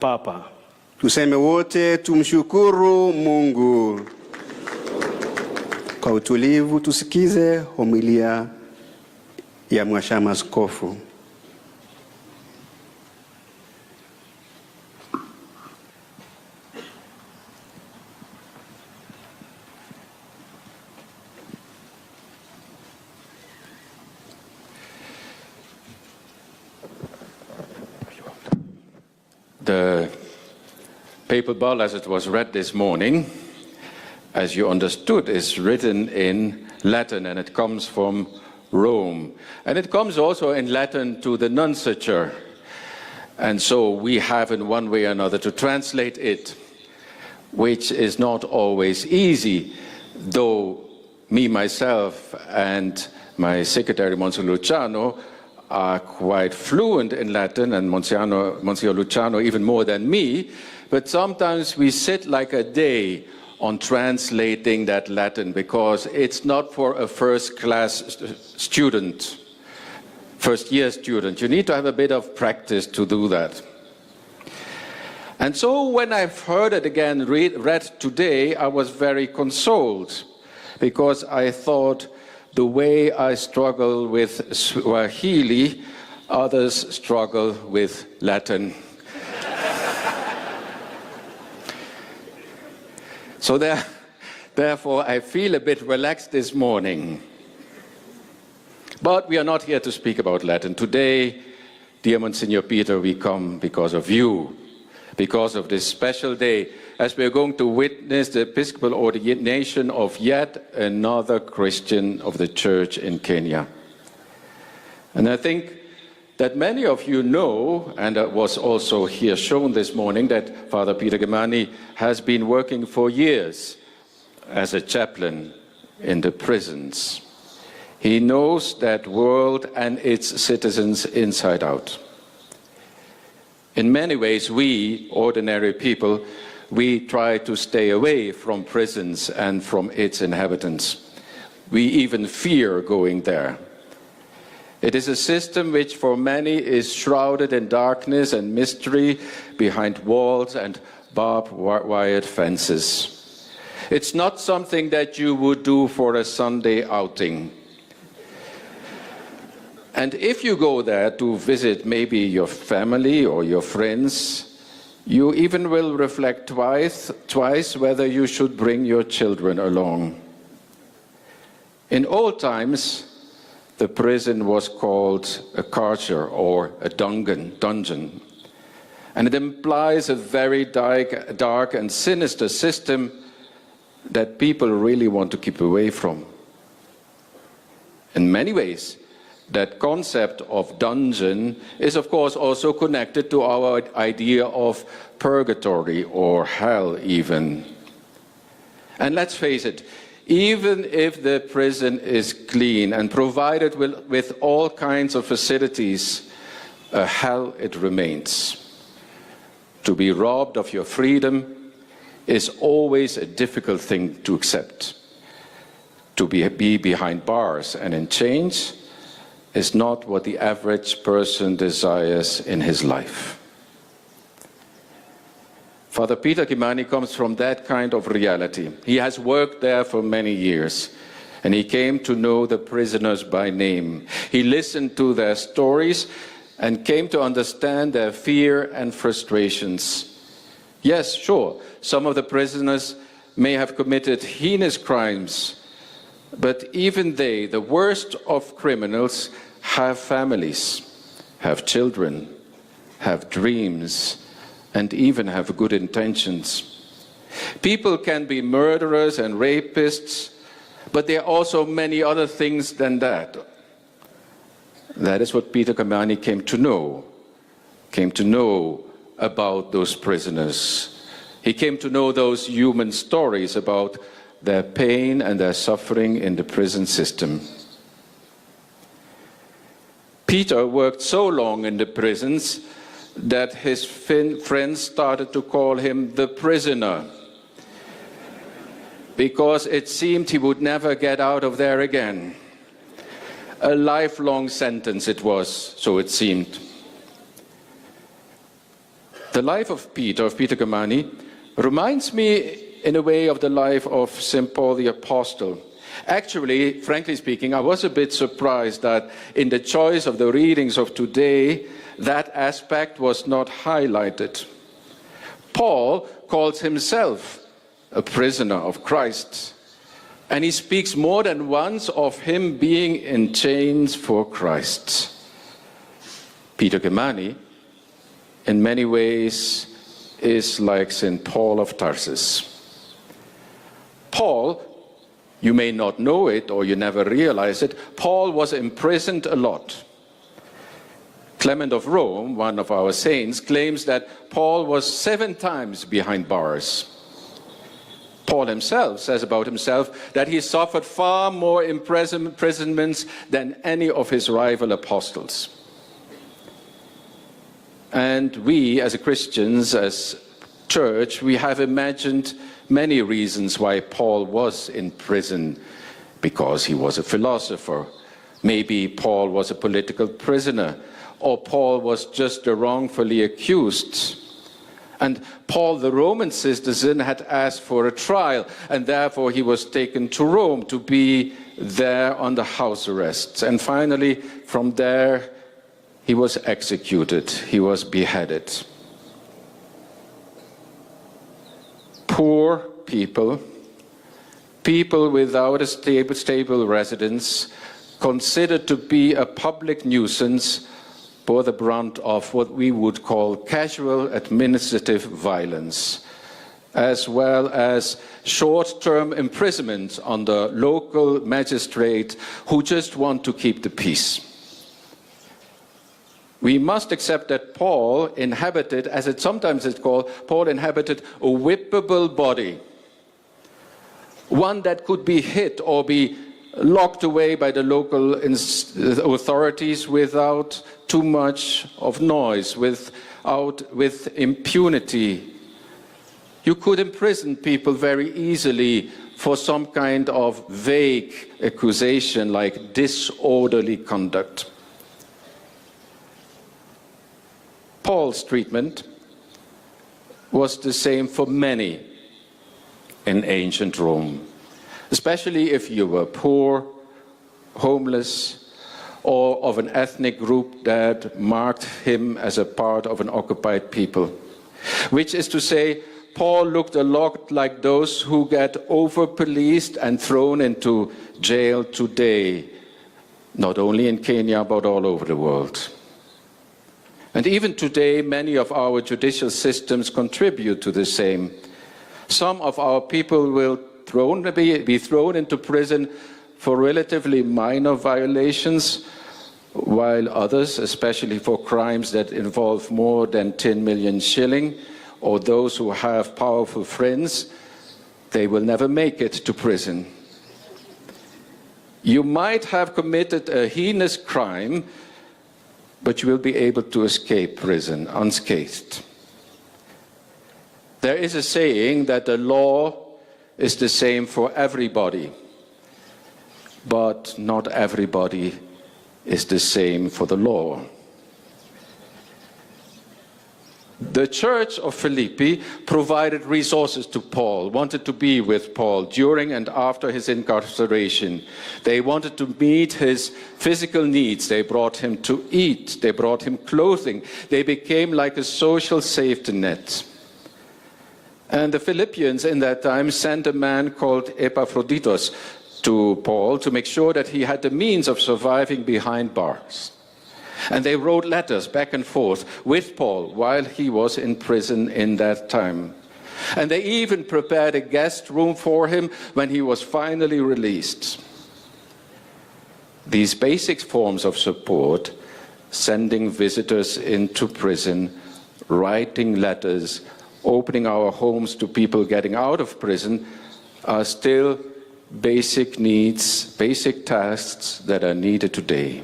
Papa. Tuseme wote tumshukuru Mungu. Kwa utulivu tusikize homilia ya Mhashamu Askofu. The papal bull, as it was read this morning, as you understood, is written in Latin, and it comes from Rome. And it comes also in Latin to the nunciature. And so we have in one way or another to translate it, which is not always easy, though me, myself, and my secretary, Monsignor Luciano, are quite fluent in Latin, and Monsignor Luciano even more than me, but sometimes we sit like a day on translating that Latin because it's not for a first-class student, first-year student. You need to have a bit of practice to do that. And so when I've heard it again read today, I was very consoled because I thought, the way I struggle with Swahili, others struggle with Latin. So therefore, I feel a bit relaxed this morning. But we are not here to speak about Latin. Today, dear Monsignor Peter, we come because of you, because of this special day, as we are going to witness the Episcopal ordination of yet another Christian of the Church in Kenya. And I think that many of you know, and it was also here shown this morning, that Father Peter Kimani has been working for years as a chaplain in the prisons. He knows that world and its citizens inside out. In many ways, we, ordinary people, we try to stay away from prisons and from its inhabitants. We even fear going there. It is a system which for many is shrouded in darkness and mystery behind walls and barbed wire fences. It's not something that you would do for a Sunday outing. And if you go there to visit maybe your family or your friends, you even will reflect twice whether you should bring your children along. In old times, the prison was called a carcer or a dungeon. And it implies a very dark and sinister system that people really want to keep away from. In many ways, that concept of dungeon is, of course, also connected to our idea of purgatory or hell even. And let's face it, even if the prison is clean and provided with all kinds of facilities, a hell it remains. To be robbed of your freedom is always a difficult thing to accept. To be behind bars and in chains is not what the average person desires in his life. Father Peter Kimani comes from that kind of reality. He has worked there for many years, and he came to know the prisoners by name. He listened to their stories and came to understand their fear and frustrations. Yes, sure, some of the prisoners may have committed heinous crimes, but even they, the worst of criminals, have families, have children, have dreams, and even have good intentions. People can be murderers and rapists, but there are also many other things than that. That is what Peter Kimani came to know about those prisoners. He came to know those human stories about their pain and their suffering in the prison system. Peter worked so long in the prisons that his friends started to call him the prisoner, because it seemed he would never get out of there again. A lifelong sentence it was, so it seemed. The life of Peter Kimani, reminds me in a way of the life of St. Paul the Apostle. Actually, frankly speaking, I was a bit surprised that in the choice of the readings of today, that aspect was not highlighted. Paul calls himself a prisoner of Christ, and he speaks more than once of him being in chains for Christ. Peter Kimani, in many ways, is like St. Paul of Tarsus. Paul, you may not know it or you never realize it, Paul was imprisoned a lot. Clement of Rome, one of our saints, claims that Paul was 7 times behind bars. Paul himself says about himself that he suffered far more imprisonments than any of his rival apostles. And we, as Christians, as church, we have imagined many reasons why Paul was in prison. Because he was a philosopher. Maybe Paul was a political prisoner. Or Paul was just wrongfully accused. And Paul, the Roman citizen, had asked for a trial, and therefore he was taken to Rome to be there under house arrest. And finally, from there, he was executed, he was beheaded. Poor people, people without a stable residence, considered to be a public nuisance, bore the brunt of what we would call casual administrative violence, as well as short-term imprisonment under local magistrate who just want to keep the peace. We must accept that Paul inhabited, as it sometimes is called, Paul inhabited a whippable body, one that could be hit or be locked away by the local authorities without too much of noise, with impunity. You could imprison people very easily for some kind of vague accusation like disorderly conduct. Paul's treatment was the same for many in ancient Rome, especially if you were poor, homeless, or of an ethnic group that marked him as a part of an occupied people. Which is to say, Paul looked a lot like those who get over-policed and thrown into jail today, not only in Kenya, but all over the world. And even today, many of our judicial systems contribute to the same. Some of our people will be thrown into prison for relatively minor violations, while others, especially for crimes that involve more than 10 million shilling, or those who have powerful friends, they will never make it to prison. You might have committed a heinous crime, but you will be able to escape prison unscathed. There is a saying that the law is the same for everybody, but not everybody is the same for the law. The Church of Philippi provided resources to Paul, wanted to be with Paul during and after his incarceration. They wanted to meet his physical needs. They brought him to eat. They brought him clothing. They became like a social safety net. And the Philippians in that time sent a man called Epaphroditus to Paul to make sure that he had the means of surviving behind bars. And they wrote letters back and forth with Paul while he was in prison in that time. And they even prepared a guest room for him when he was finally released. These basic forms of support, sending visitors into prison, writing letters, opening our homes to people getting out of prison, are still basic needs, basic tasks that are needed today.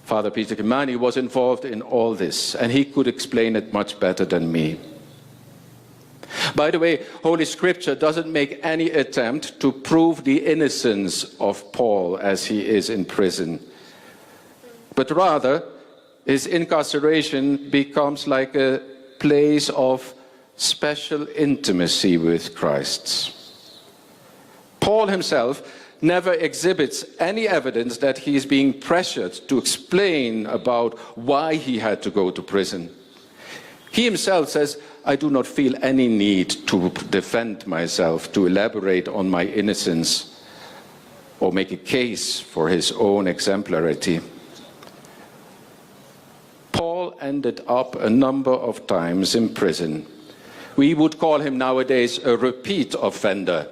Father Peter Kimani was involved in all this, and he could explain it much better than me. By the way, Holy Scripture doesn't make any attempt to prove the innocence of Paul as he is in prison, but rather his incarceration becomes like a place of special intimacy with Christ. Paul himself never exhibits any evidence that he is being pressured to explain about why he had to go to prison. He himself says, I do not feel any need to defend myself, to elaborate on my innocence, or make a case for his own exemplarity. Paul ended up a number of times in prison. We would call him nowadays a repeat offender.